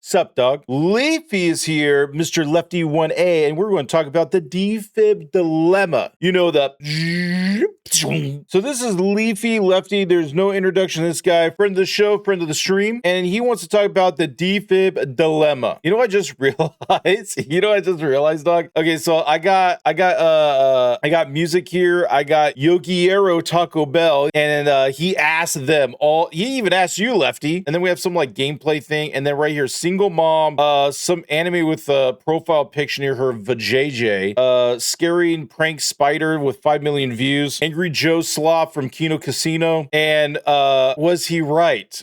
Sup, dog? Leafy is here, Mr. Lefty 1A, and we're going to talk about the defib dilemma. You know, the... So this is Leafy Lefty. There's no introduction to this guy. Friend of the show, friend of the stream, and he wants to talk about the defib dilemma. You know what I just realized? Dog? Okay, so I got music here. I got Yogiero Taco Bell, and he asked them all. He even asked you, Lefty, and then we have some like gameplay thing, and then right here, single mom, some anime with a profile picture near her vajayjay, scary prank spider with 5 million views, Angry Joe Sloth from Kino Casino, and was he right?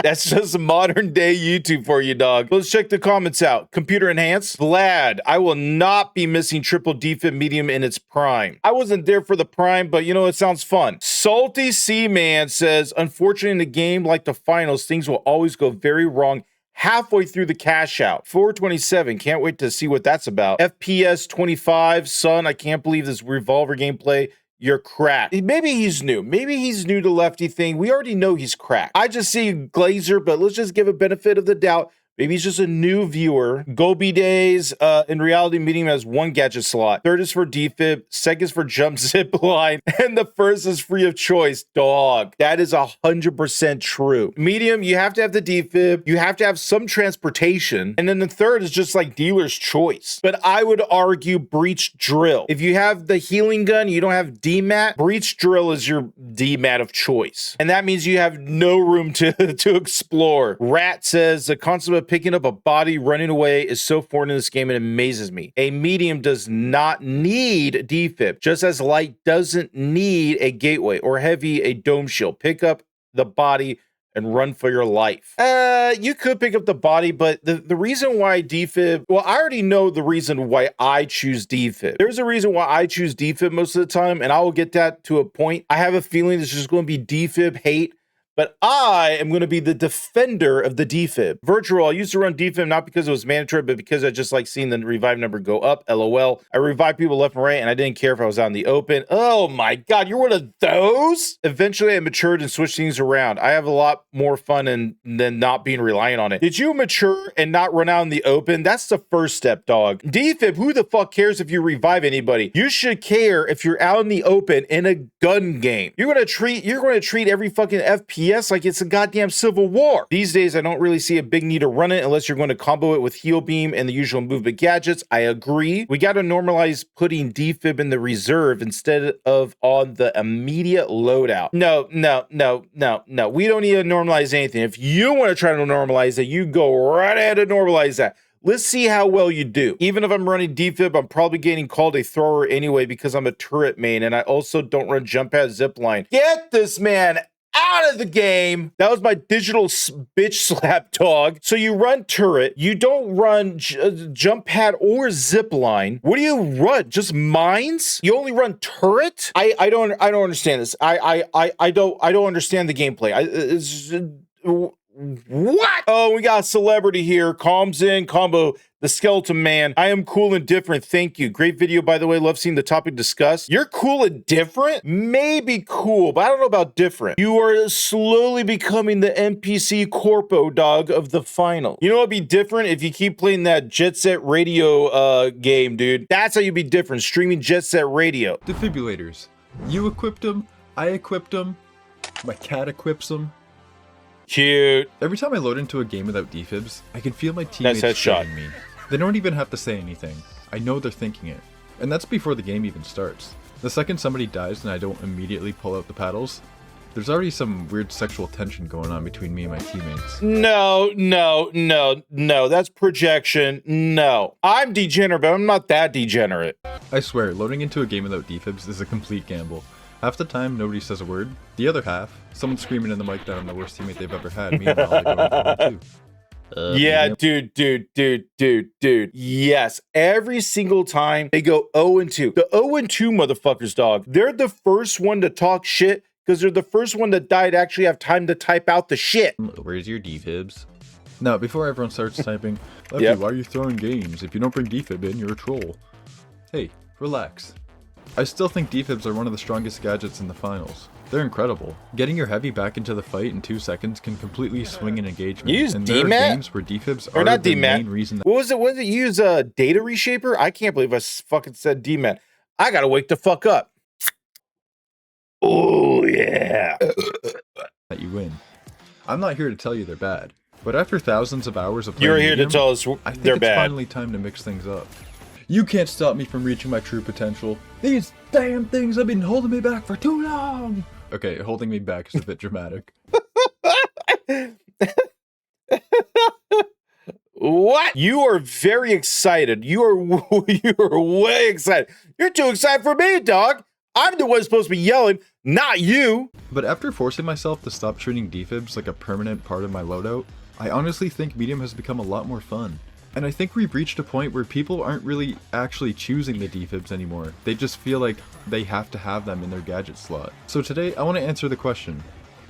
That's just modern day YouTube for you, dog. Let's check the comments out. Computer enhanced. Vlad, I will not be missing triple defib medium in its prime. I wasn't there for the prime, but you know, it sounds fun. Salty Seaman says, unfortunately in the game like the finals, things will always go very wrong halfway through the cash out. 427, can't wait to see what that's about. FPS 25, son, I can't believe this revolver gameplay. You're cracked. Maybe he's new. Maybe he's new to Lefty thing. We already know he's cracked. I just see Glazer, but let's just give a benefit of the doubt. Maybe he's just a new viewer. Gobi Days, in reality, medium has 1 gadget slot. Third is for defib, second is for jump zip line, and the first is free of choice. Dog, that is 100% true. Medium, you have to have the defib, you have to have some transportation, and then the third is just like dealer's choice. But I would argue breach drill. If you have the healing gun, you don't have DMAT, breach drill is your DMAT of choice. And that means you have no room to explore. Rat says, the concept of picking up a body running away is so foreign in this game, it amazes me. A medium does not need defib, just as light doesn't need a gateway, or heavy a dome shield. Pick up the body and run for your life. You could pick up the body, but the reason why defib, well, I already know the reason why I choose defib. There's a reason why I choose defib most of the time, and I will get that to a point. I have a feeling it's just going to be defib hate, but I am going to be the defender of the defib. Virtual, I used to run defib not because it was mandatory, but because I just like seeing the revive number go up. LOL. I revive people left and right, and I didn't care if I was out in the open. Oh my God, you're one of those? Eventually, I matured and switched things around. I have a lot more fun than not being reliant on it. Did you mature and not run out in the open? That's the first step, dog. Defib, who the fuck cares if you revive anybody? You should care if you're out in the open in a gun game. You're going to treat every fucking FPS like it's a goddamn civil war. These days, I don't really see a big need to run it unless you're going to combo it with heal beam and the usual movement gadgets. I agree. We got to normalize putting defib in the reserve instead of on the immediate loadout. No. We don't need to normalize anything. If you want to try to normalize it, you go right ahead and normalize that. Let's see how well you do. Even if I'm running defib, I'm probably getting called a thrower anyway because I'm a turret main, and I also don't run jump pad zipline. Get this man out of the game. That was my digital bitch slap, dog. So you run turret, you don't run jump pad or zip line. What do you run? Just mines? You only run turret? I don't understand this. I don't understand the gameplay. What? Oh, we got a celebrity here. Calms in combo. The Skeleton Man. I am cool and different. Thank you. Great video, by the way. Love seeing the topic discussed. You're cool and different? Maybe cool, but I don't know about different. You are slowly becoming the NPC corpo dog of the final. You know what'd be different? If you keep playing that Jet Set Radio game, dude. That's how you'd be different. Streaming Jet Set Radio. Defibrillators. You equipped them. I equipped them. My cat equips them. Cute. Every time I load into a game without defibs, I can feel my teammates shooting me. They don't even have to say anything. I know they're thinking it. And that's before the game even starts. The second somebody dies and I don't immediately pull out the paddles, there's already some weird sexual tension going on between me and my teammates. No, that's projection. No. I'm degenerate, but I'm not that degenerate. I swear, loading into a game without defibs is a complete gamble. Half the time, nobody says a word. The other half, someone's screaming in the mic that I'm the worst teammate they've ever had. Meanwhile, they go into too. Yeah, dude. Yes, every single time they go 0-2. The 0-2 motherfuckers, dog. They're the first one to talk shit because they're the first one that died to actually have time to type out the shit. Where's your defibs? Now, before everyone starts typing, Lefty, why are you throwing games? If you don't bring defib in, you're a troll. Hey, relax. I still think defibs are one of the strongest gadgets in the finals. They're incredible. Getting your heavy back into the fight in 2 seconds can completely swing an engagement. You use and there are games where defibs are not the DMAT. main reason. What was it? What did it use? Data reshaper? I can't believe I fucking said DMAT. I gotta wake the fuck up. Oh yeah. That you win. I'm not here to tell you they're bad, but after thousands of hours of playing You're here medium, to tell us I think they're it's bad. finally time to mix things up. You can't stop me from reaching my true potential. These damn things have been holding me back for too long. Okay, holding me back is a bit dramatic. What? You are very excited. You are way excited. You're too excited for me, dog. I'm the one supposed to be yelling, not you. But after forcing myself to stop treating defibs like a permanent part of my loadout, I honestly think medium has become a lot more fun. And I think we've reached a point where people aren't really actually choosing the defibs anymore. They just feel like they have to have them in their gadget slot. So today, I want to answer the question.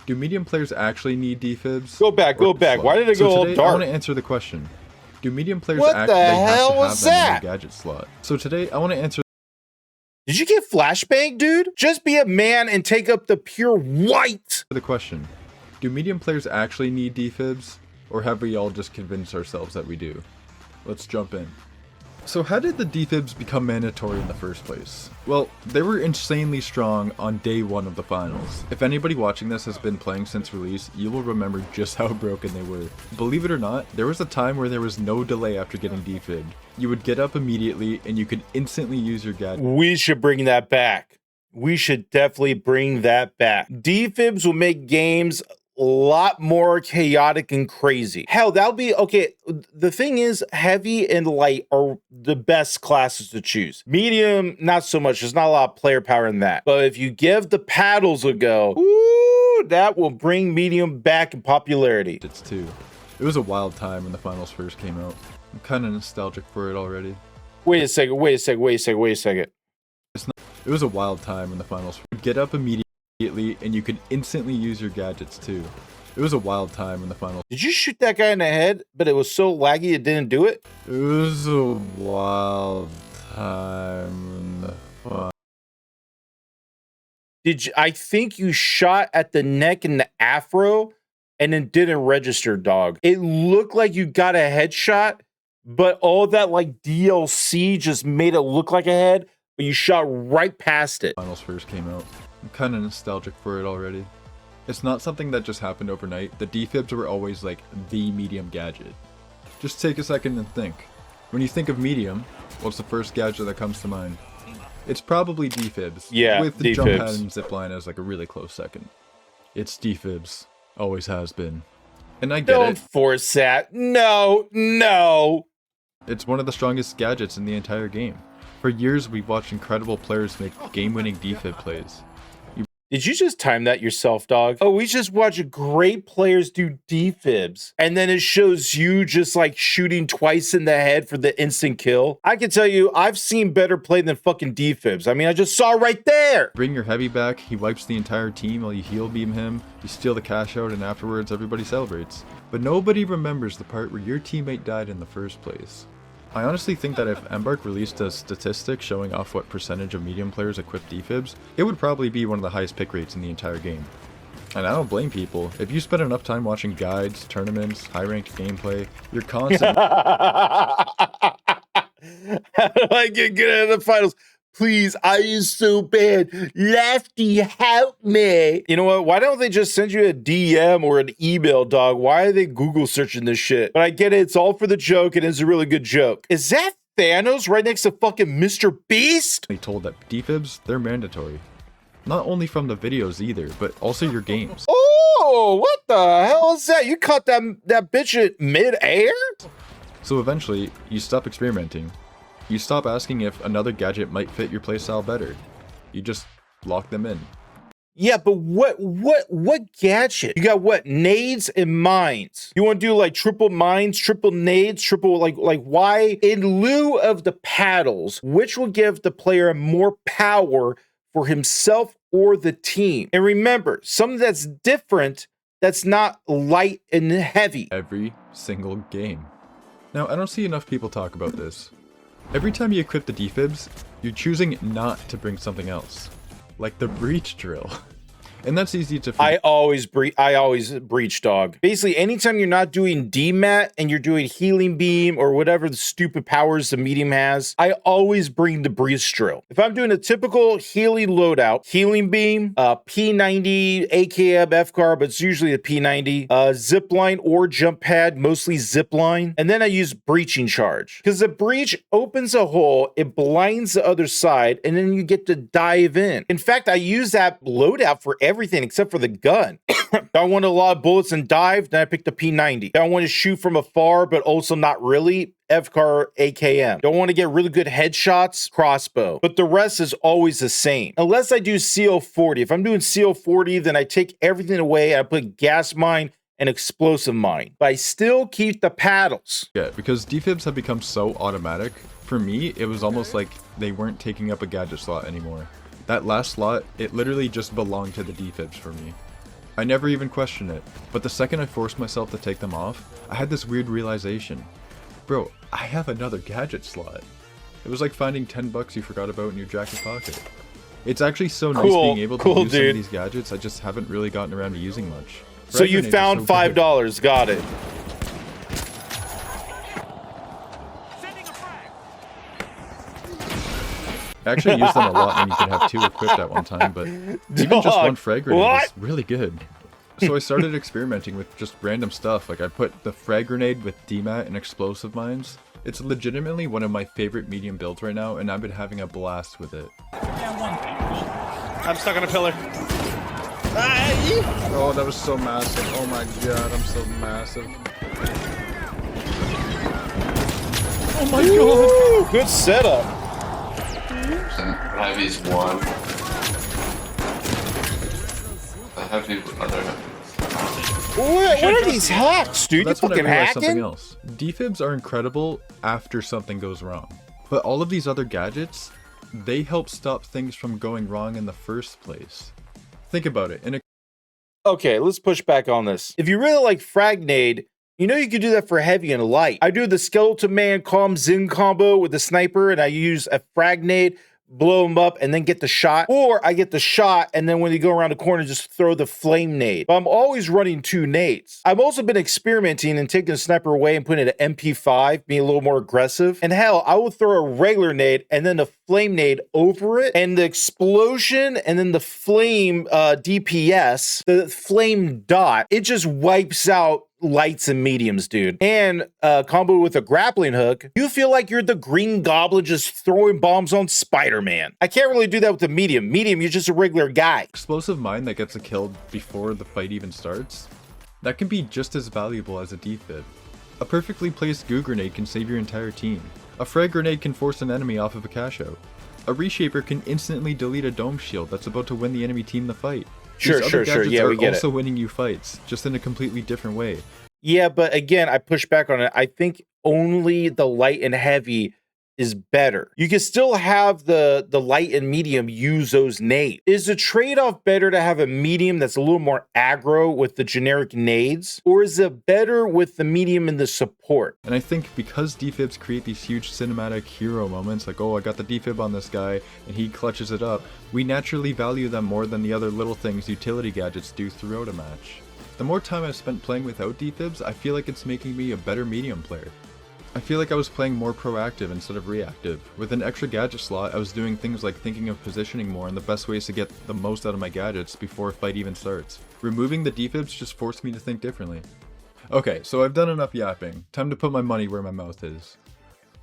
Do medium players actually need defibs? Go back. Why did it go all today, dark? I want to answer the question. Do medium players What actually the have hell to was have them in that? their gadget slot? So today, I want to answer. Did you get flashbang, dude? Just be a man and take up the pure white. The question. Do medium players actually need defibs? Or have we all just convinced ourselves that we do? Let's jump in. So how did the defibs become mandatory in the first place? Well, they were insanely strong on day one of the finals. If anybody watching this has been playing since release, you will remember just how broken they were. Believe it or not, there was a time where there was no delay after getting defibbed. You would get up immediately and you could instantly use your gadget. We should bring that back. We should definitely bring that back. Defibs will make games a lot more chaotic and crazy. Hell, that'll be okay. The thing is, heavy and light are the best classes to choose. Medium, not so much. There's not a lot of player power in that. But if you give the paddles a go, ooh, that will bring medium back in popularity. It's too. It was a wild time when the finals first came out. I'm kind of nostalgic for it already. Wait a second. It was a wild time when the finals would get up immediately and you could instantly use your gadgets too. It was a wild time when the finals. Did you shoot that guy in the head, but it was so laggy it didn't do it? It was a wild time when the Did you, I think you shot at the neck and the afro and then didn't register, dog. It looked like you got a headshot, but all that like DLC just made it look like a head, but you shot right past it. finals first came out. I'm kind of nostalgic for it already. It's not something that just happened overnight. The defibs were always like the medium gadget. Just take a second and think. When you think of medium, what's the first gadget that comes to mind? It's probably defibs. Yeah, with the defibs. jump pad and zipline as like a really close second. It's defibs. Always has been. And I get Don't it. force that. No. It's one of the strongest gadgets in the entire game. For years, we've watched incredible players make game-winning defib plays. Did you just time that yourself, dog? Oh, we just watch great players do defibs, and then it shows you just like shooting twice in the head for the instant kill. I can tell you, I've seen better play than fucking defibs. I mean, I just saw right there. Bring your heavy back, he wipes the entire team while you heal beam him, you steal the cash out, and afterwards everybody celebrates. But nobody remembers the part where your teammate died in the first place. I honestly think that if Embark released a statistic showing off what percentage of medium players equip defibs, it would probably be one of the highest pick rates in the entire game. And I don't blame people. If you spend enough time watching guides, tournaments, high-ranked gameplay, you're constantly How do I get good at the finals? Please, I is so bad. Lefty, help me. You know what? Why don't they just send you a DM or an email, dog? Why are they Google searching this shit? But I get it. It's all for the joke, and it's a really good joke. Is that Thanos right next to fucking Mr. Beast? told that defibs, they're mandatory. Not only from the videos either, but also your games. Oh, what the hell is that? You caught that bitch at mid-air? So eventually, you stop experimenting. You stop asking if another gadget might fit your playstyle better. You just lock them in. Yeah, but what gadget? You got what? Nades and mines. You want to do like triple mines, triple nades, triple like why? In lieu of the paddles, which will give the player more power for himself or the team. And remember, something that's different, that's not light and heavy. Every single game. Now, I don't see enough people talk about this. Every time you equip the defibs, you're choosing not to bring something else. Like the breach drill. And that's easy to I always breach, dog. Basically, anytime you're not doing DMAT and you're doing healing beam or whatever the stupid powers the medium has, I always bring the breach drill. If I'm doing a typical healing loadout, healing beam, P90, AKM, FCAR, but it's usually a P90, zipline or jump pad, mostly zipline, and then I use breaching charge. Because the breach opens a hole, it blinds the other side, and then you get to dive in. In fact, I use that loadout for everything except for the gun. I want a lot of bullets and dive, then I pick the P90. I want to shoot from afar, but also not really. FCAR AKM. Don't want to get really good headshots, crossbow. But the rest is always the same. Unless I do CO40. If I'm doing CO40, then I take everything away. I put gas mine and explosive mine. But I still keep the paddles. Yeah, because defibs have become so automatic. For me, it was almost like they weren't taking up a gadget slot anymore. That last slot, it literally just belonged to the defibs for me. I never even questioned it, but the second I forced myself to take them off, I had this weird realization. Bro, I have another gadget slot. It was like finding 10 bucks you forgot about in your jacket pocket. It's actually so nice being able to use some of these gadgets I just haven't really gotten around to using much. So you found $5, got it. I actually use them a lot when you can have 2 equipped at one time, but even just one frag grenade is really good. So I started experimenting with just random stuff, like I put the frag grenade with DMAT and explosive mines. It's legitimately one of my favorite medium builds right now, and I've been having a blast with it. I'm stuck on a pillar. Oh, that was so massive. Oh my god, I'm so massive. Oh my god! Good setup. Heavy's one. The heavy other. What are these hacks, dude? That's you fucking hacking? Something else. Defibs are incredible after something goes wrong. But all of these other gadgets, they help stop things from going wrong in the first place. Think about it. Okay, let's push back on this. If you really like Fragnade, you know you could do that for heavy and light. I do the Skeleton Man Calm Zin combo with the sniper, and I use a Fragnade, blow him up, and then get the shot. Or I get the shot, and then when you go around the corner, just throw the flame nade. But I'm always running 2 nades. I've also been experimenting and taking the sniper away and putting it at MP5, being a little more aggressive. And hell, I will throw a regular nade and then the flame nade over it, and the explosion, and then the flame DPS, the flame dot, it just wipes out lights and mediums, dude. And combo with a grappling hook, you feel like you're the Green Goblin just throwing bombs on Spider-Man. I can't really do that with the medium. Medium, you're just a regular guy. Explosive mine that gets a kill before the fight even starts, that can be just as valuable as a defib. A perfectly placed goo grenade can save your entire team. A frag grenade can force an enemy off of a cash out. A reshaper can instantly delete a dome shield that's about to win the enemy team the fight. Sure. Yeah, we get it. Also winning you fights, just in a completely different way. Yeah, but again, I push back on it. I think only the light and heavy is better. You can still have the light and medium use those nades. Is the trade-off better to have a medium that's a little more aggro with the generic nades? Or is it better with the medium and the support? And I think because defibs create these huge cinematic hero moments, like, oh, I got the defib on this guy, and he clutches it up, we naturally value them more than the other little things utility gadgets do throughout a match. The more time I've spent playing without defibs, I feel like it's making me a better medium player. I feel like I was playing more proactive instead of reactive. With an extra gadget slot, I was doing things like thinking of positioning more and the best ways to get the most out of my gadgets before a fight even starts. Removing the defibs just forced me to think differently. Okay, so I've done enough yapping. Time to put my money where my mouth is.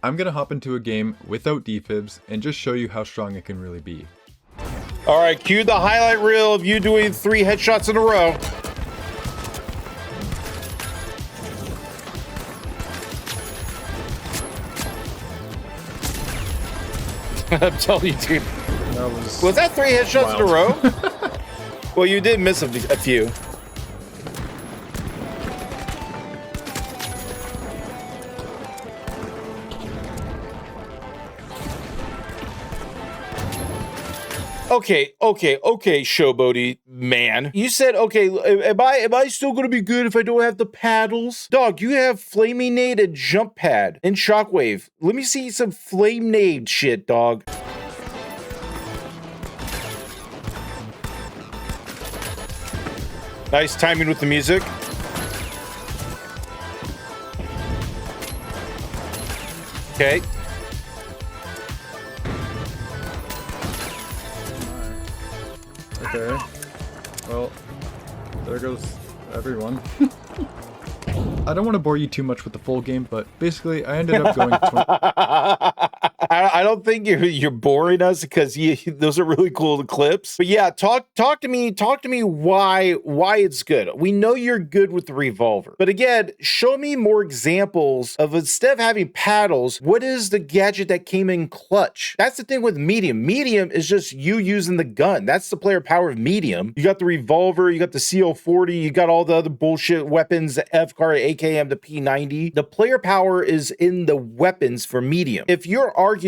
I'm gonna hop into a game without defibs and just show you how strong it can really be. Alright, cue the highlight reel of you doing 3 headshots in a row. I'm telling you, dude. Was that 3 headshots in a row? Well, you did miss a few. Okay, Showboaty man. You said, okay, am I still gonna be good if I don't have the paddles? Dog, you have Flaming Nade and Jump Pad and Shockwave. Let me see some Flame Nade shit, dog. Nice timing with the music. Okay. Okay. Well, there goes everyone. I don't want to bore you too much with the full game, but basically I ended up going 20. I don't think you're boring us because those are really cool clips. But yeah, talk to me why it's good. We know you're good with the revolver, but again, show me more examples of, instead of having paddles, what is the gadget that came in clutch? That's the thing with medium. Medium is just you using the gun. That's the player power of medium. You got the revolver, you got the CO40, you got all the other bullshit weapons, the FCAR, AKM, the P90. The player power is in the weapons for medium. If your argument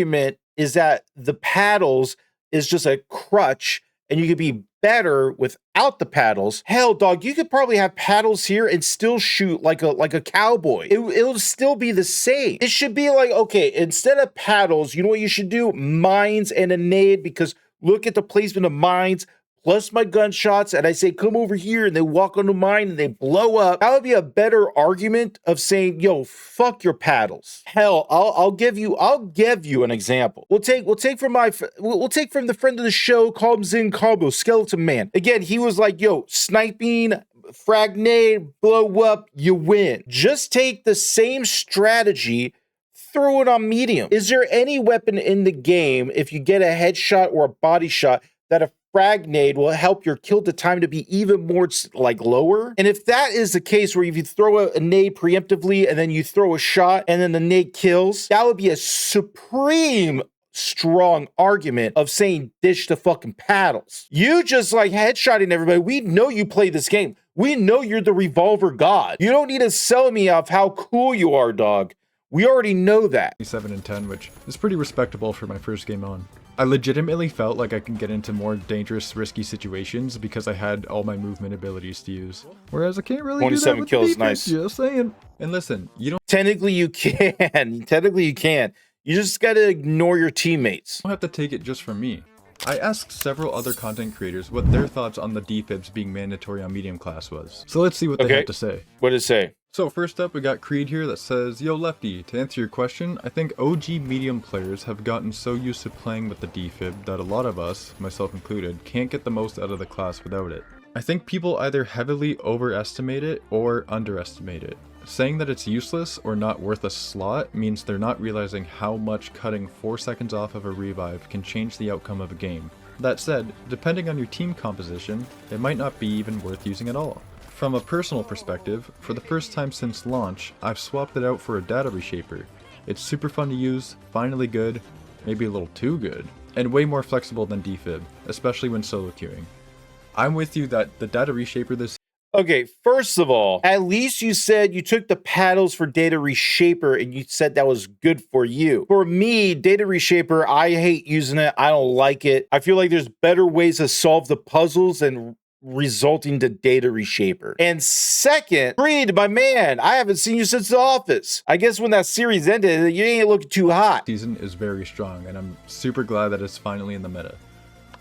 is that the paddles is just a crutch and you could be better without the paddles, hell, dog, you could probably have paddles here and still shoot like a cowboy. It'll still be the same. It should be like, okay, instead of paddles, you know what you should do? Mines and a nade, because look at the placement of mines plus my gunshots, and I say, come over here, and they walk on the mine and they blow up. That would be a better argument of saying, yo, fuck your paddles. Hell, I'll give you an example. We'll take from the friend of the show, call him Zen Combo, Skeleton Man. Again, he was like, yo, sniping, frag nade, blow up, you win. Just take the same strategy, throw it on medium. Is there any weapon in the game, if you get a headshot or a body shot, that a frag nade will help your kill to time to be even more like lower? And if that is the case, where if you throw a nade preemptively and then you throw a shot and then the nade kills, that would be a supreme strong argument of saying dish the fucking paddles. You just like headshotting everybody. We know you play this game. We know you're the revolver god. You don't need to sell me off how cool you are, dog. We already know that. 7 and 10, which is pretty respectable for my first game on. I legitimately felt like I can get into more dangerous, risky situations because I had all my movement abilities to use. Whereas I can't really do that with kills, defense, nice. Just saying. And listen, you don't Technically you can. Technically you can. You just gotta ignore your teammates. have to take it just from me. I asked several other content creators what their thoughts on the defibs being mandatory on medium class was. So let's see what they have to say. What did it say? So first up, we got Creed here that says, yo Lefty, to answer your question, I think OG medium players have gotten so used to playing with the defib that a lot of us, myself included, can't get the most out of the class without it. I think people either heavily overestimate it or underestimate it. Saying that it's useless or not worth a slot means they're not realizing how much cutting 4 seconds off of a revive can change the outcome of a game. That said, depending on your team composition, it might not be even worth using at all. From a personal perspective, for the first time since launch, I've swapped it out for a data reshaper. It's super fun to use, finally good, maybe a little too good, and way more flexible than defib, especially when solo queuing. I'm with you that the data reshaper this Okay, first of all, at least you said you took the paddles for data reshaper and you said that was good for you. For me, data reshaper, I hate using it. I don't like it. I feel like there's better ways to solve the puzzles than resulting to data reshaper. And second, Creed, my man, I haven't seen you since The Office. I guess when that series ended, you ain't looking too hot. season is very strong, and I'm super glad that it's finally in the meta.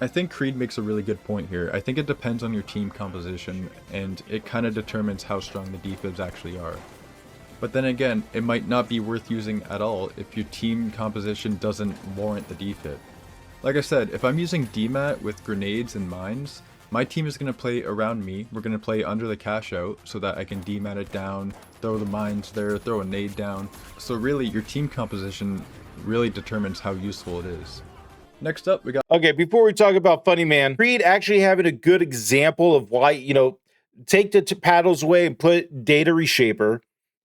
I think Creed makes a really good point here. I think it depends on your team composition, and it kind of determines how strong the defibs actually are. But then again, it might not be worth using at all if your team composition doesn't warrant the defib. Like I said, if I'm using DMAT with grenades and mines, my team is going to play around me. We're going to play under the cash out so that I can DMAT it down, throw the mines there, throw a nade down. So really, your team composition really determines how useful it is. Next up, we got... Okay, before we talk about Funny Man, Creed actually having a good example of why, you know, take the paddles away and put data reshaper.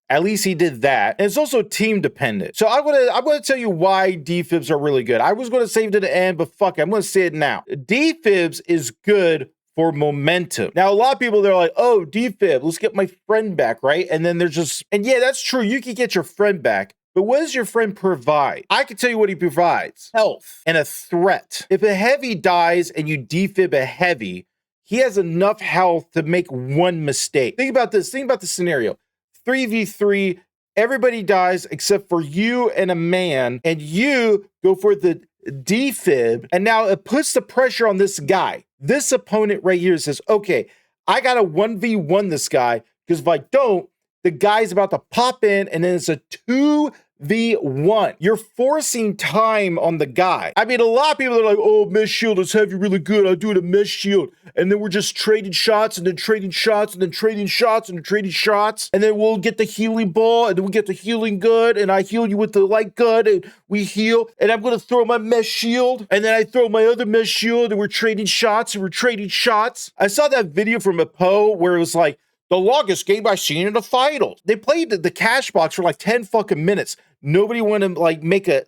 At least he did that. And it's also team dependent. So I'm gonna tell you why defibs are really good. I was gonna save it to the end, but fuck it, I'm gonna say it now. Defibs is good for momentum. Now, a lot of people, they're like, oh, defib, let's get my friend back, right? And then they're just, and yeah, that's true. You can get your friend back. But what does your friend provide? I can tell you what he provides. Health and a threat. If a heavy dies and you defib a heavy, he has enough health to make one mistake. Think about this. Think about the scenario. 3v3, everybody dies except for you and a man, and you go for the defib, and now it puts the pressure on this guy. This opponent right here says, okay, I got to 1v1 this guy, because if I don't, the guy's about to pop in, and then it's a 2v1. You're forcing time on the guy. I mean, a lot of people are like, oh, mesh shield is heavy, really good. I'll do it a mesh shield. And then we're just trading shots, and then trading shots, and then trading shots, and then trading shots. And then we'll get the healing ball, and then we'll get the healing good, and I heal you with the light gun, and we heal. And I'm going to throw my mesh shield, and then I throw my other mesh shield, and we're trading shots, and we're trading shots. I saw that video from a Poe where it was like, the longest game I've seen in the finals. They played the cash box for like 10 fucking minutes. Nobody wanted to like make a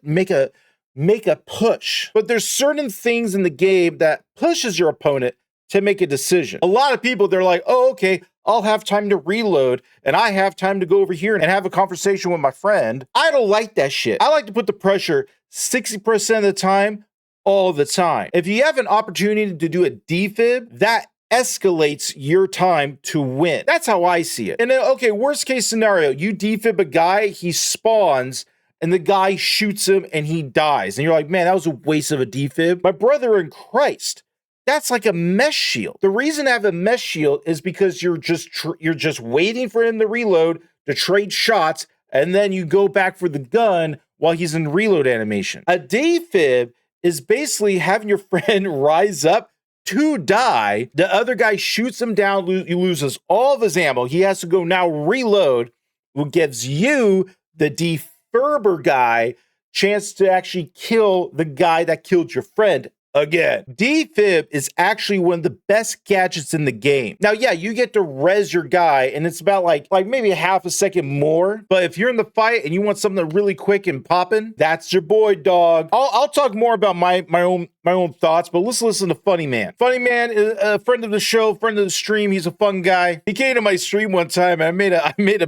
push. But there's certain things in the game that pushes your opponent to make a decision. A lot of people, they're like, oh, okay, I'll have time to reload, and I have time to go over here and have a conversation with my friend. I don't like that shit. I like to put the pressure 60% of the time, all the time. If you have an opportunity to do a defib, that escalates your time to win. That's how I see it. And then, okay, worst case scenario, you defib a guy, he spawns, and the guy shoots him and he dies. And you're like, man, that was a waste of a defib. My brother in Christ, that's like a mesh shield. The reason I have a mesh shield is because you're just waiting for him to reload, to trade shots, and then you go back for the gun while he's in reload animation. A defib is basically having your friend rise up to die. The other guy shoots him down, he loses all of his ammo. He has to go now reload, who gives you, the defurber guy, chance to actually kill the guy that killed your friend again. Defib is actually one of the best gadgets in the game. Now, yeah, you get to res your guy, and it's about like maybe a half a second more. But if you're in the fight and you want something really quick and popping, that's your boy, dog. I'll talk more about my own thoughts, but let's listen to Funny Man. Funny Man is a friend of the show, friend of the stream. He's a fun guy. He came to my stream one time, and I made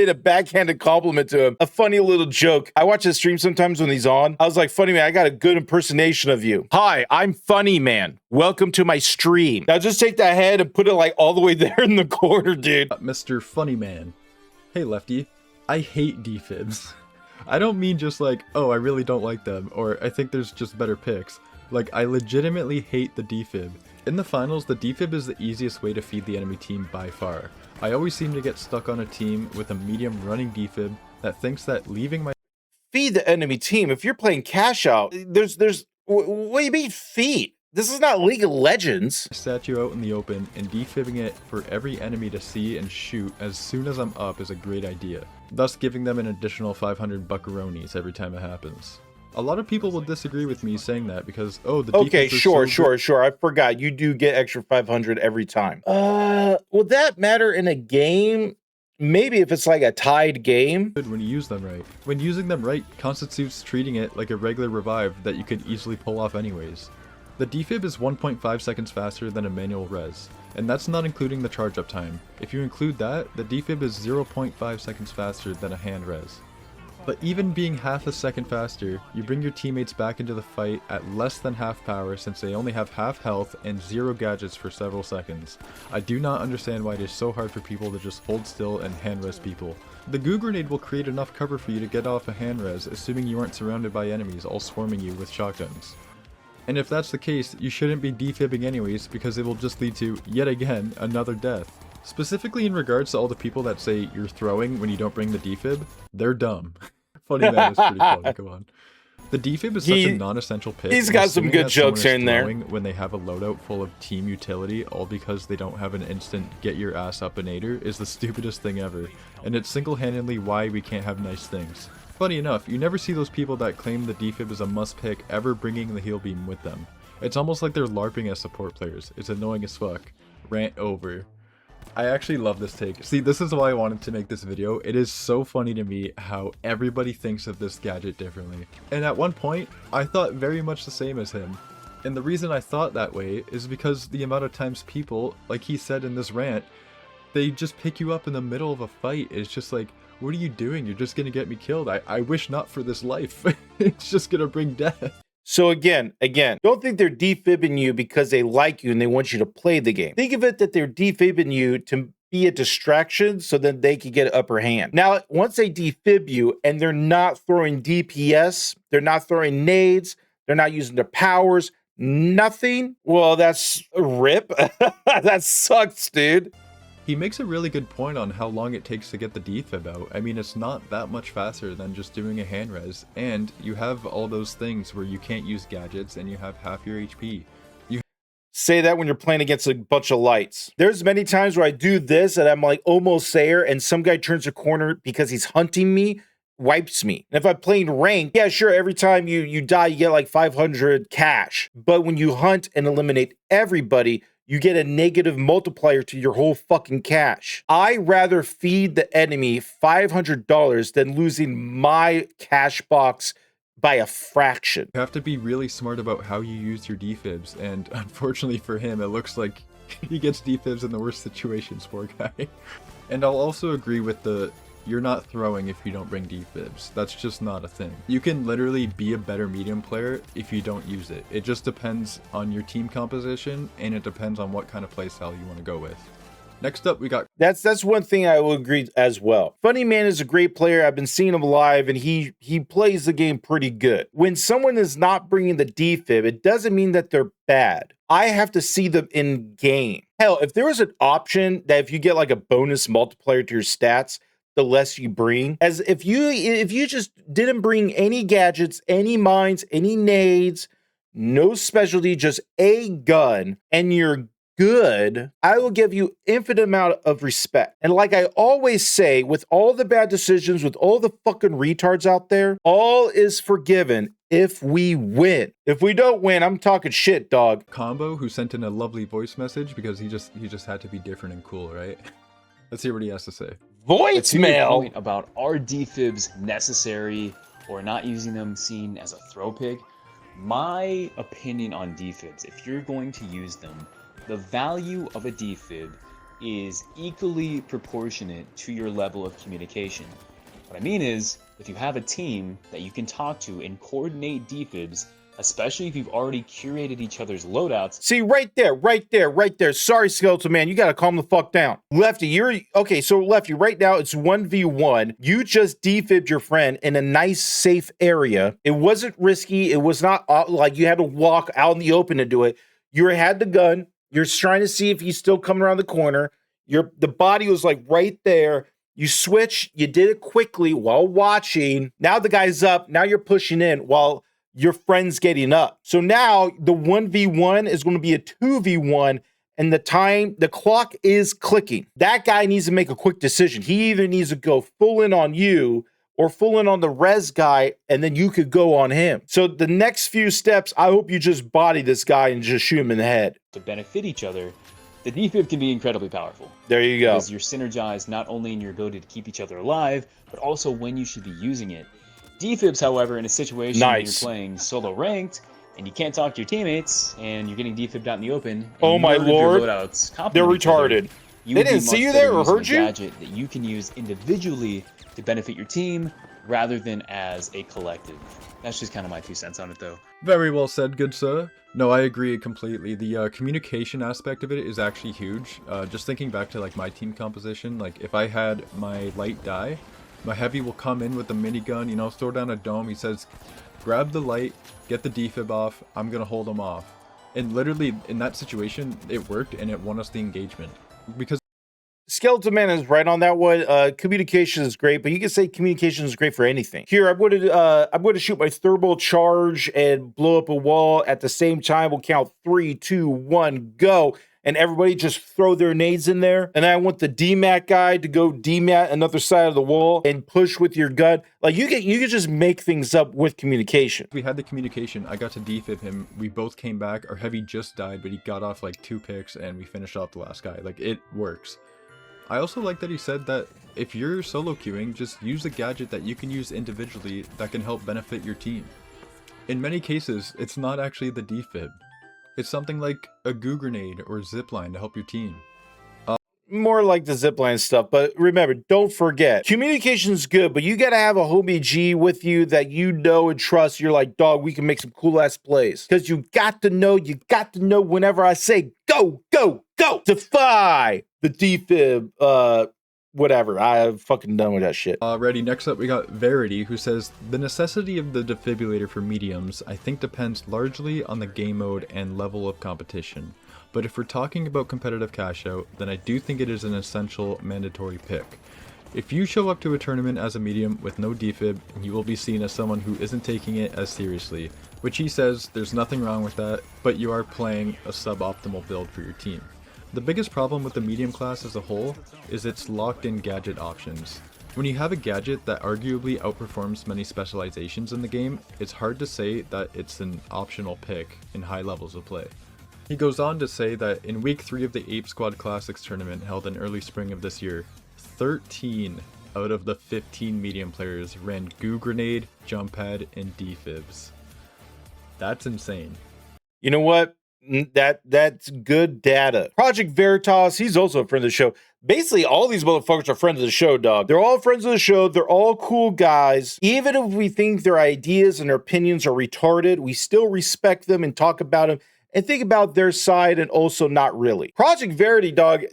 a backhanded compliment to him. A funny little joke. I watch his stream sometimes when he's on. I was like, Funny Man, I got a good impersonation of you. Hi, I'm Funny Man. Welcome to my stream. Now just take that head and put it like all the way there in the corner, dude. Mr. Funny Man. Hey, Lefty. I hate defibs. I don't mean just like, oh, I really don't like them, or I think there's just better picks. Like, I legitimately hate the defib. In the finals, the defib is the easiest way to feed the enemy team by far. I always seem to get stuck on a team with a medium running defib that thinks that leaving my feed the enemy team. If you're playing cash out, what do you mean feed? This is not League of Legends. Statue out in the open and defibbing it for every enemy to see and shoot as soon as I'm up is a great idea, thus giving them an additional 500 buckaroonies every time it happens. A lot of people will disagree with me saying that because, oh, the okay, sure. I forgot. You do get extra 500 every time. Will that matter in a game? Maybe if it's like a tied game. When you use them right. When using them right constitutes treating it like a regular revive that you could easily pull off anyways. The defib is 1.5 seconds faster than a manual res, and that's not including the charge up time. If you include that, the defib is 0.5 seconds faster than a hand res. But even being half a second faster, you bring your teammates back into the fight at less than half power since they only have half health and 0 gadgets for several seconds. I do not understand why it is so hard for people to just hold still and hand res people. The goo grenade will create enough cover for you to get off a hand res, assuming you aren't surrounded by enemies all swarming you with shotguns. And if that's the case, you shouldn't be defibbing anyways because it will just lead to, yet again, another death. Specifically in regards to all the people that say you're throwing when you don't bring the defib, they're dumb. Funny Man is pretty funny, go on. The defib is such a non-essential pick. He's got some good jokes here and there. When they have a loadout full of team utility, all because they don't have an instant get your ass up nader, is the stupidest thing ever. And it's single-handedly why we can't have nice things. Funny enough, you never see those people that claim the defib is a must pick ever bringing the heal beam with them. It's almost like they're LARPing as support players. It's annoying as fuck. Rant over. I actually love this take. See, this is why I wanted to make this video. It is so funny to me how everybody thinks of this gadget differently. And at one point, I thought very much the same as him. And the reason I thought that way is because the amount of times people, like he said in this rant, they just pick you up in the middle of a fight. It's just like, what are you doing? You're just gonna get me killed. I wish not for this life. It's just gonna bring death. So again, don't think they're defibbing you because they like you and they want you to play the game. Think of it that they're defibbing you to be a distraction so that they can get an upper hand. Now, once they defib you and they're not throwing DPS, they're not throwing nades, they're not using their powers, Nothing? Well, that's a rip. That sucks, dude. He makes a really good point on how long it takes to get the defib out. I mean, it's not that much faster than just doing a hand res, and you have all those things where you can't use gadgets and you have half your HP. Say that when you're playing against a bunch of lights. There's many times where I do this and I'm like almost there, and some guy turns a corner because he's hunting me, wipes me. And if I'm playing rank, yeah, sure, every time you die, you get like 500 cash. But when you hunt and eliminate everybody, you get a negative multiplier to your whole fucking cash. I rather feed the enemy $500 than losing my cash box by a fraction. You have to be really smart about how you use your defibs, and unfortunately for him, it looks like he gets defibs in the worst situations, poor guy. And I'll also agree with the you're not throwing if you don't bring defibs. That's just not a thing. You can literally be a better medium player if you don't use it. It just depends on your team composition, and it depends on what kind of playstyle you want to go with. Next up, we got... That's one thing I will agree as well. Funny Man is a great player. I've been seeing him live, and he plays the game pretty good. When someone is not bringing the defib, it doesn't mean that they're bad. I have to see them in game. Hell, if there was an option that if you get like a bonus multiplier to your stats, the less you bring, as if you just didn't bring any gadgets, any mines, any nades, no specialty, just a gun, and you're good, I will give you infinite amount of respect. And like I always say, with all the bad decisions, with all the fucking retards out there, all is forgiven if we win. If we don't win, I'm talking shit, dog. Combo, who sent in a lovely voice message because he just had to be different and cool, right? Let's hear what he has to say. Voicemail about are defibs necessary or not using them seen as a throw pig? My opinion on defibs, if you're going to use them, the value of a defib is equally proportionate to your level of communication. What I mean is, if you have a team that you can talk to and coordinate defibs, especially if you've already curated each other's loadouts. See, right there. Sorry, Skeleton Man, you gotta calm the fuck down. Lefty, okay, so Lefty, right now it's 1v1. You just defibbed your friend in a nice, safe area. It wasn't risky. It was not like you had to walk out in the open to do it. You had the gun. You're trying to see if he's still coming around the corner. The body was like right there. You switch. You did it quickly while watching. Now the guy's up. Now you're pushing in while your friend's getting up. So now the 1v1 is going to be a 2v1, and the clock is clicking. That guy needs to make a quick decision. He either needs to go full in on you or full in on the res guy, and then you could go on him. So the next few steps, I hope you just body this guy and just shoot him in the head. To benefit each other, the defib can be incredibly powerful. There you go. Because you're synergized not only in your ability to keep each other alive, but also when you should be using it. Defibs, however, in a situation where you're playing solo ranked and you can't talk to your teammates and you're getting defibbed out in the open. And oh my lord, they're retarded. They didn't see you there or heard you? Gadget that you can use individually to benefit your team rather than as a collective. That's just kind of my 2 cents on it, though. Very well said, good sir. No, I agree completely. The communication aspect of it is actually huge. Just thinking back to like my team composition, like if I had my light die, my heavy will come in with the minigun, you know, throw down a dome. He says, grab the light, get the defib off, I'm gonna hold him off. And literally, in that situation, it worked and it won us the engagement. Because Skeleton Man is right on that one. Communication is great, but you can say communication is great for anything. Here, I'm going to shoot my thermal charge and blow up a wall at the same time. We'll count 3, 2, 1, go. And everybody just throw their nades in there. And I want the DMAT guy to go DMAT another side of the wall and push with your gun. Like you can just make things up with communication. We had the communication. I got to defib him. We both came back. Our heavy just died, but he got off like 2 picks and we finished off the last guy. Like it works. I also like that he said that if you're solo queuing, just use a gadget that you can use individually that can help benefit your team. In many cases, it's not actually the defib. It's something like a goo grenade or zipline to help your team. More like the zipline stuff, but remember, don't forget, communication is good, but you got to have a homie G with you that you know and trust. You're like, dog, we can make some cool ass plays. Because you got to know whenever I say go, go, go, defy the defib whatever. I'm fucking done with that shit. Alrighty, next up we got Verity, who says, the necessity of the defibrillator for mediums, I think, depends largely on the game mode and level of competition. But if we're talking about competitive cash out, then I do think it is an essential mandatory pick. If you show up to a tournament as a medium with no defib, you will be seen as someone who isn't taking it as seriously, which he says there's nothing wrong with that, but you are playing a suboptimal build for your team. The biggest problem with the medium class as a whole is its locked-in gadget options. When you have a gadget that arguably outperforms many specializations in the game, it's hard to say that it's an optional pick in high levels of play. He goes on to say that in week 3 of the Ape Squad Classics tournament held in early spring of this year, 13 out of the 15 medium players ran Goo Grenade, Jump Pad, and defibs. That's insane. You know what? That's good data. Project Veritas, he's also a friend of the show. Basically, all these motherfuckers are friends of the show, dog. They're all friends of the show. They're all cool guys. Even if we think their ideas and their opinions are retarded, we still respect them and talk about them and think about their side and also not really. Project Verity, dog,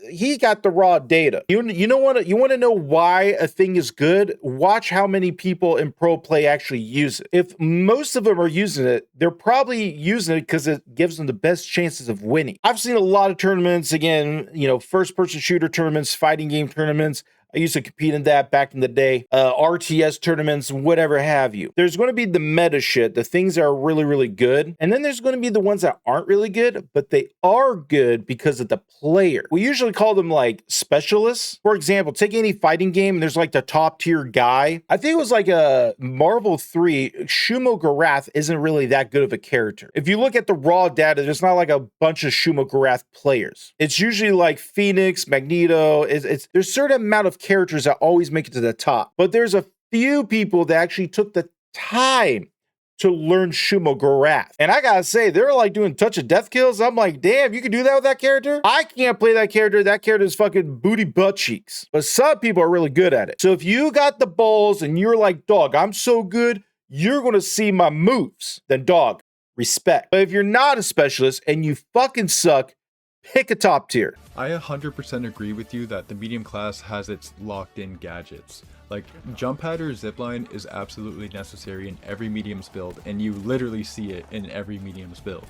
he got the raw data. You want to know why a thing is good? Watch how many people in pro play actually use it. If most of them are using it, they're probably using it because it gives them the best chances of winning. I've seen a lot of tournaments, again, first-person shooter tournaments, fighting game tournaments. I used to compete in that back in the day, RTS tournaments, whatever have you. There's going to be the meta shit, the things that are really, really good. And then there's going to be the ones that aren't really good, but they are good because of the player. We usually call them like specialists. For example, take any fighting game and there's like the top tier guy. I think it was like a Marvel 3, Shumo Garath isn't really that good of a character. If you look at the raw data, there's not like a bunch of Shumo Garath players. It's usually like Phoenix, Magneto. There's a certain amount of characters that always make it to the top, but there's a few people that actually took the time to learn Shumo Garath. And I gotta say, they're like doing touch of death kills. I'm like, damn, you can do that with that character? I can't play that character. That character is fucking booty butt cheeks. But some people are really good at it. So if you got the balls and you're like, dog, I'm so good, you're gonna see my moves, then dog, respect. But if you're not a specialist and you fucking suck, pick a top tier. I 100% agree with you that the medium class has its locked-in gadgets. Like, Jump Pad or Zipline is absolutely necessary in every medium's build, and you literally see it in every medium's build.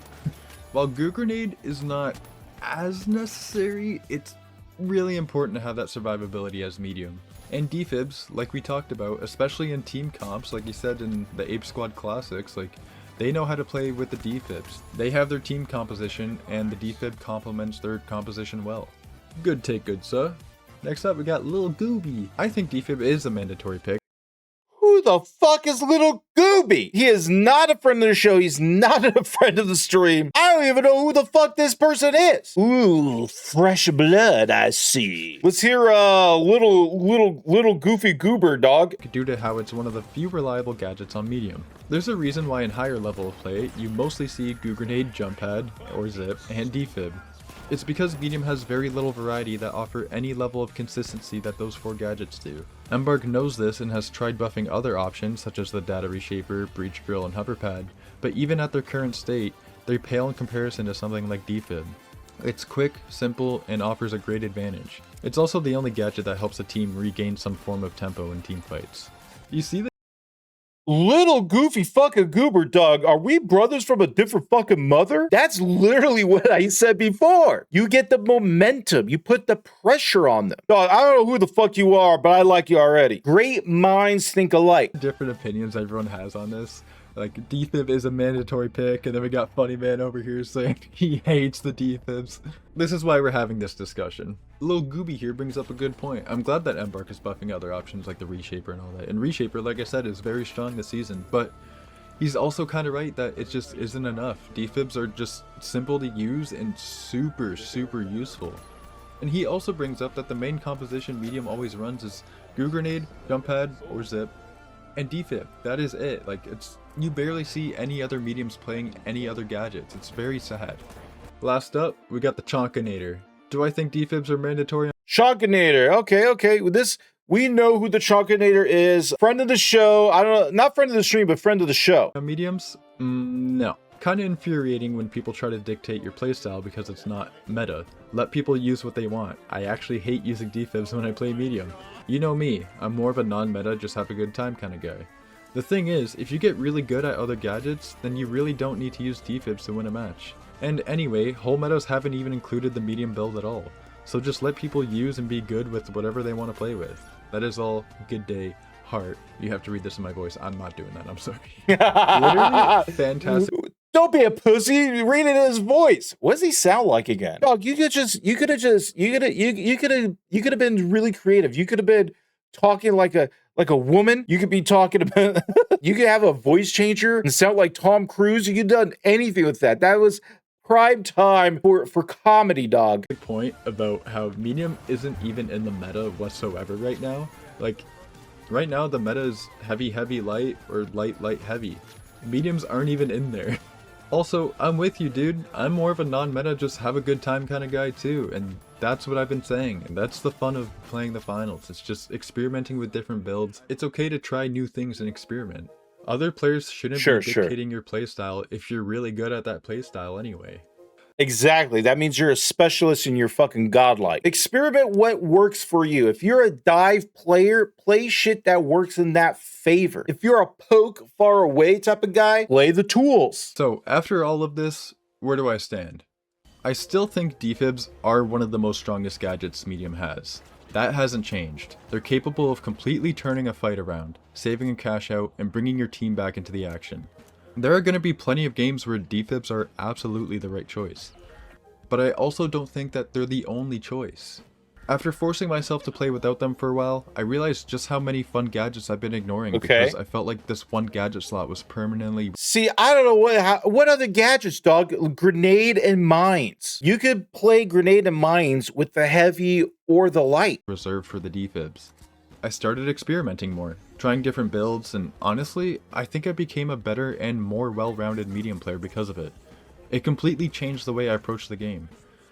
While Goo Grenade is not as necessary, it's really important to have that survivability as medium. And defibs, like we talked about, especially in team comps, like you said in the Ape Squad Classics, like, they know how to play with the defibs. They have their team composition, and the defib complements their composition well. Good take, good sir. Next up, we got Lil Gooby. I think defib is a mandatory pick. Who the fuck is Little Gooby? He is not a friend of the show. He's not a friend of the stream. I don't even know who the fuck this person is. Ooh, fresh blood, I see. Let's hear little goofy goober, dog. Due to how it's one of the few reliable gadgets on medium. There's a reason why in higher level of play, you mostly see Goo Grenade, Jump Pad, or Zip, and defib. It's because medium has very little variety that offer any level of consistency that those 4 gadgets do. Embark knows this and has tried buffing other options such as the Data Reshaper, Breach Drill, and Hover Pad, but even at their current state, they pale in comparison to something like defib. It's quick, simple, and offers a great advantage. It's also the only gadget that helps a team regain some form of tempo in team fights. You see that? Little goofy fucking goober, dog. Are we brothers from a different fucking mother? That's literally what I said before. You get the momentum. You put the pressure on them. Dog, I don't know who the fuck you are, but I like you already. Great minds think alike. Different opinions everyone has on this. Like, defib is a mandatory pick, and then we got Funny Man over here saying he hates the defibs. This is why we're having this discussion. Lil Gooby here brings up a good point. I'm glad that Embark is buffing other options like the Reshaper and all that. And Reshaper, like I said, is very strong this season, but he's also kind of right that it just isn't enough. Defibs are just simple to use and super, super useful. And he also brings up that the main composition medium always runs is Goo Grenade, Jump Pad, or Zip, and defib. That is it. Like, you barely see any other mediums playing any other gadgets. It's very sad. Last up, we got the Chonkinator. Do I think defibs are mandatory? Chonkinator. Okay. We know who the Chonkinator is. Friend of the show. I don't know, not friend of the stream, but friend of the show. Mediums? No. Kinda infuriating when people try to dictate your playstyle because it's not meta. Let people use what they want. I actually hate using defibs when I play medium. You know me, I'm more of a non-meta, just have a good time kind of guy. The thing is, if you get really good at other gadgets, then you really don't need to use defibs to win a match. And anyway, whole metas haven't even included the medium build at all. So just let people use and be good with whatever they want to play with. That is all. Good day. Heart. You have to read this in my voice. I'm not doing that. I'm sorry. Literally fantastic. Don't be a pussy. Read it in his voice. What does he sound like again? Dog, you could have been really creative. You could have been talking like a woman. You could be talking about, you could have a voice changer and sound like Tom Cruise. You could have done anything with that. That was prime time for comedy, dog. Point about how medium isn't even in the meta whatsoever right now. Like, right now the meta is heavy, heavy, light, or light, light, heavy. Mediums aren't even in there. Also, I'm with you, dude. I'm more of a non-meta, just have a good time kind of guy too, and that's what I've been saying, and that's the fun of playing the finals. It's just experimenting with different builds. It's okay to try new things and experiment. Other players shouldn't be dictating your playstyle if you're really good at that playstyle anyway. Exactly. That means you're a specialist and you're fucking godlike. Experiment what works for you. If you're a dive player, play shit that works in that favor. If you're a poke far away type of guy, play the tools. So after all of this, where do I stand? I still think defibs are one of the most strongest gadgets medium has. That hasn't changed. They're capable of completely turning a fight around, saving a cash out, and bringing your team back into the action. There are going to be plenty of games where defibs are absolutely the right choice. But I also don't think that they're the only choice. After forcing myself to play without them for a while, I realized just how many fun gadgets I've been ignoring because I felt like this one gadget slot was permanently... See, I don't know what other gadgets, dog? Grenade and mines. You could play grenade and mines with the heavy or the light. ...reserved for the defibs. I started experimenting more, trying different builds, and honestly, I think I became a better and more well-rounded medium player because of it. It completely changed the way I approach the game.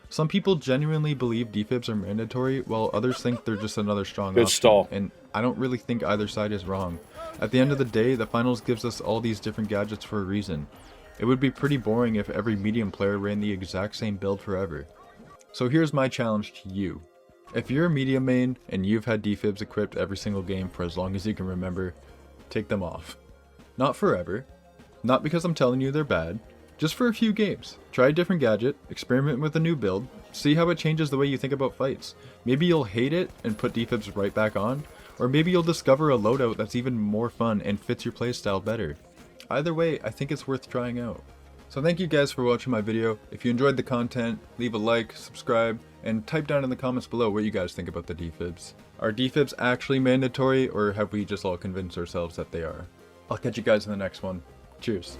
Some people genuinely believe defibs are mandatory, while others think they're just another strong option, and I don't really think either side is wrong. At the end of the day, the finals gives us all these different gadgets for a reason. It would be pretty boring if every medium player ran the exact same build forever. So here's my challenge to you. If you're a medium main and you've had defibs equipped every single game for as long as you can remember, take them off. Not forever. Not because I'm telling you they're bad. Just for a few games. Try a different gadget, experiment with a new build, see how it changes the way you think about fights. Maybe you'll hate it and put defibs right back on, or maybe you'll discover a loadout that's even more fun and fits your playstyle better. Either way, I think it's worth trying out. So thank you guys for watching my video. If you enjoyed the content, leave a like, subscribe, and type down in the comments below what you guys think about the defibs. Are defibs actually mandatory, or have we just all convinced ourselves that they are? I'll catch you guys in the next one. Cheers.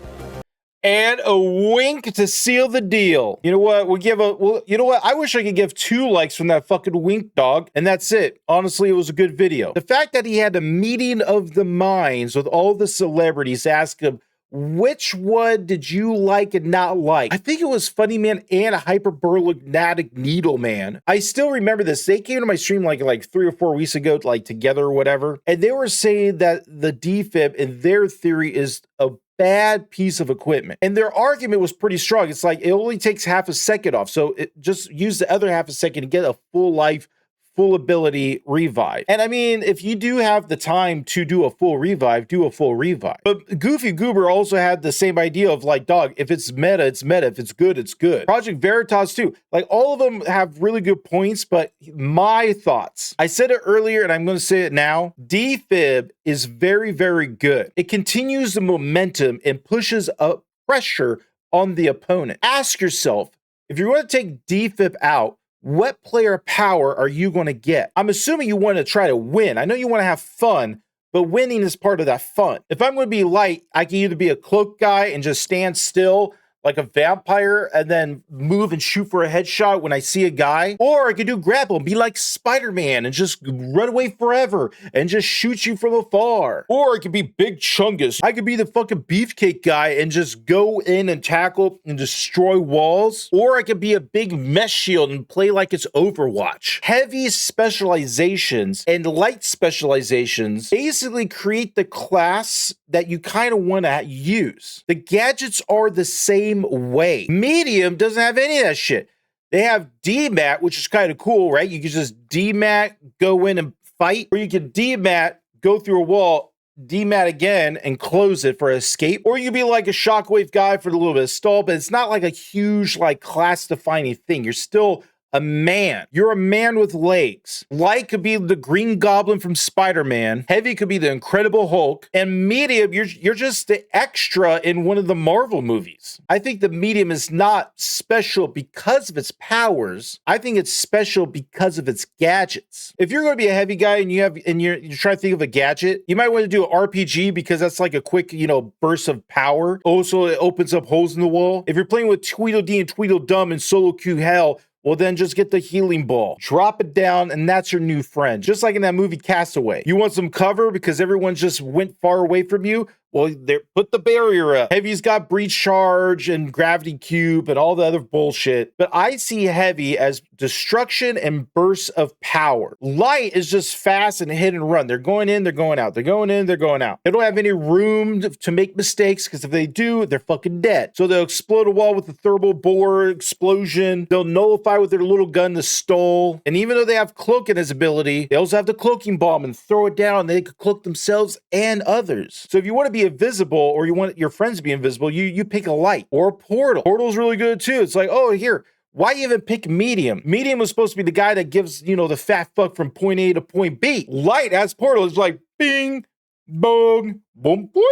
And a wink to seal the deal. You know what? You know what? I wish I could give 2 likes from that fucking wink, dog. And that's it. Honestly, it was a good video. The fact that he had a meeting of the minds with all the celebrities, ask him, which one did you like and not like? I think it was Funny Man and Hyperbolic Needle Man. I still remember this. They came to my stream like 3 or 4 weeks ago, like together or whatever. And they were saying that the defib in their theory is a bad piece of equipment. And their argument was pretty strong. It's like it only takes half a second off. So just use the other half a second to get a full life, full ability revive. And I mean, if you do have the time to do a full revive, do a full revive. But Goofy Goober also had the same idea of like, dog, if it's meta, it's meta. If it's good, it's good. Project Veritas too. Like all of them have really good points, but my thoughts, I said it earlier and I'm going to say it now. Defib is very, very good. It continues the momentum and pushes up pressure on the opponent. Ask yourself, if you're going to take defib out, what player power are you going to get? I'm assuming you want to try to win. I know you want to have fun, but winning is part of that fun. If I'm going to be light, I can either be a cloak guy and just stand still like a vampire and then move and shoot for a headshot when I see a guy, or I could do grapple and be like Spider-Man and just run away forever and just shoot you from afar. Or I could be Big Chungus. I could be the fucking beefcake guy and just go in and tackle and destroy walls. Or I could be a big mesh shield and play like it's Overwatch. Heavy specializations and light specializations basically create the class that you kind of want to use. The gadgets are the same way. Medium doesn't have any of that shit. They have demat, which is kind of cool, right? You can just demat, go in and fight, or you can demat, go through a wall, demat again and close it for escape, or you can be like a shockwave guy for a little bit of stall, but it's not like a huge like class defining thing. You're still a man. You're a man with legs. Light could be the Green Goblin from Spider-Man. Heavy could be the Incredible Hulk. And medium, you're just the extra in one of the Marvel movies. I think the medium is not special because of its powers. I think it's special because of its gadgets. If you're going to be a heavy guy and you're trying to think of a gadget, you might want to do an RPG because that's like a quick, burst of power. Also, it opens up holes in the wall. If you're playing with Tweedledee and Tweedledum and Solo Q Hell, well, then just get the healing ball, drop it down, and that's your new friend. Just like in that movie Castaway. You want some cover because everyone just went far away from you? Well, put the barrier up. Heavy's got breach charge and gravity cube and all the other bullshit. But I see Heavy as destruction and bursts of power. Light is just fast and hit and run. They're going in, they're going out. They're going in, they're going out. They don't have any room to make mistakes because if they do, they're fucking dead. So they'll explode a wall with a thermal bore explosion. They'll nullify with their little gun the stole. And even though they have cloaking as ability, they also have the cloaking bomb and throw it down. And they can cloak themselves and others. So if you want to be invisible or you want your friends to be invisible, you pick a light or a portal. Portal's really good too. It's like, oh, here, why even pick medium? Medium was supposed to be the guy that gives, the fat fuck from point A to point B. Light as portal is like bing, bong, boom, boom.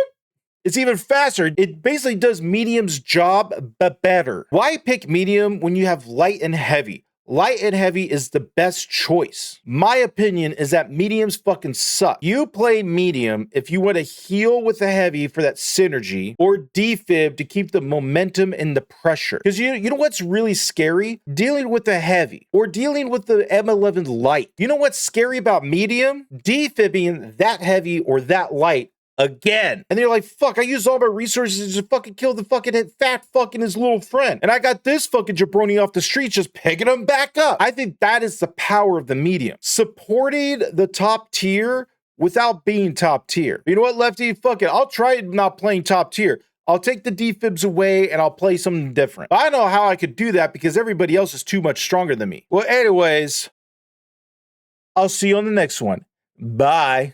It's even faster. It basically does medium's job, but better. Why pick medium when you have light and heavy? Light and heavy is the best choice. My opinion is that mediums fucking suck. You play medium if you want to heal with the heavy for that synergy, or defib to keep the momentum and the pressure. Because you know what's really scary? Dealing with the heavy or dealing with the M11 light. You know what's scary about medium? Defibbing that heavy or that light again. And they're like, fuck, I used all my resources to fucking kill the fucking fat fucking his little friend. And I got this fucking jabroni off the street just picking him back up. I think that is the power of the medium. Supporting the top tier without being top tier. You know what, Lefty? Fuck it. I'll try not playing top tier. I'll take the defibs away and I'll play something different. But I don't know how I could do that because everybody else is too much stronger than me. Well, anyways, I'll see you on the next one. Bye.